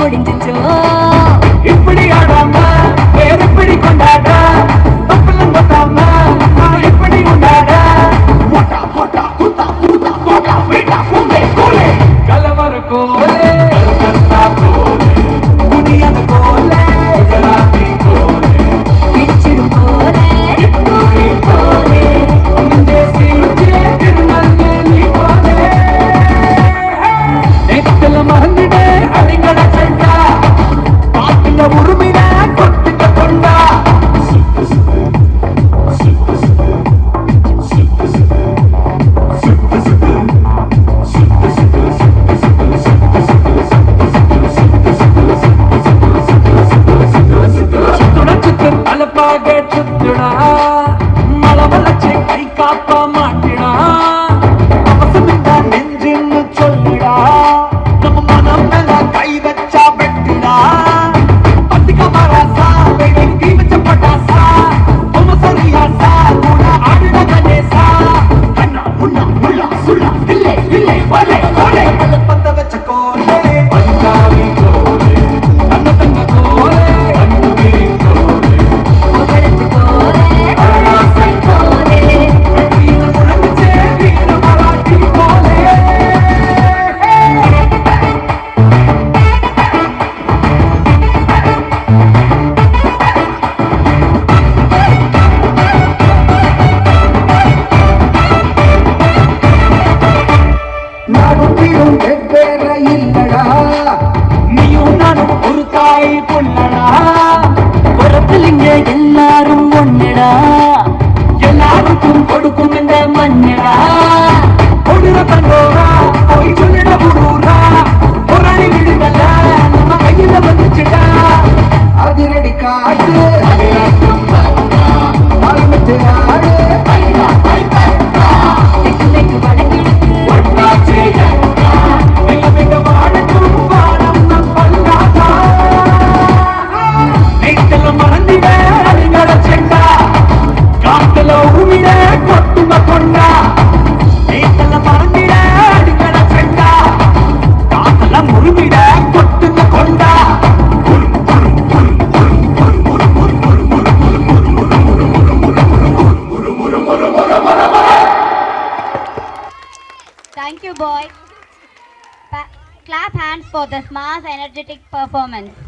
முடிஞ்சிச்சோ இப்படி ஆடாம வேற இப்படி கொண்டாட தப்பெல்லாம் கொட்டாம இப்படி கொண்டாட போட்டா போட்டா கூத்தா கூத்தா போட்டா வீட்டா கூந்தே கோலே கலவர கோலே கருத்தா கோலே புனியன கோலே குஜராத்தி கோலே பிடிச்சிடும் கோலே இப்படி கோலே இந்த சீச்சே திருநெல்வேலி கோலே நெத்தல மறந்துடே அடிங்கட செண்டா பாட்டுல உருமிட கொட்டுக்க கொண்டா அலப்பாக சுத்துடா மலை வளர்ச்சி கை காப்ப மாட்டிடா அவசமில்லா நெஞ்சுன்னு சொல்லிடா நம்ம மனம் மேல கை வச்சா வெட்டுடா பத்திக்க மராசா வெடி வச்ச பட்டாசா பொம்ம சரியாசா கூட ஆடிட கணேசா அண்ணா முன்னா முள்ளா சுள்ளா இல்லை இல்லை வலை கோலை பத்த வச்ச கோலை பஞ்சாபி கோலை தங்க தங்க கோலை அன்புமே கோலை புகழத்து கோலே ஆசை கோலை வீர முழங்குச்சே வீர மராட்டி கோலை நானும் நீயும் வெவ்வேற இல்லடா நீயும் நானும் ஒரு தாய் பொண்ணடா பிறப்பிலிங்க எல்லாரும் ஒண்ணுடா எல்லாருக்கும் கொடுக்கும் இந்த மண்ணடா ஒடுற தங்கோரா போய் சொல்லிட புரூரா ஒரு அணி விடுதல நம்ம கையில வந்துச்சுடா அதிரடி காட்டு ஆரம்பிச்சு ஆடு தெக்கு தெக்கு வடகிழக்கு ஒன்னாச்சு மிக மிக வாழக்கும் வானம் நம் பல்லாதா நெய்த்தல மறந்திட அடிங்கட செண்டா காத்துல உருமிட கொட்டும கொண்டா நெய்த்தல மறந்திட அடிங்கட செண்டா காத்துல முருமிட கொட்டும கொண்டா Thank you, boy. Clap hands for this mass energetic performance.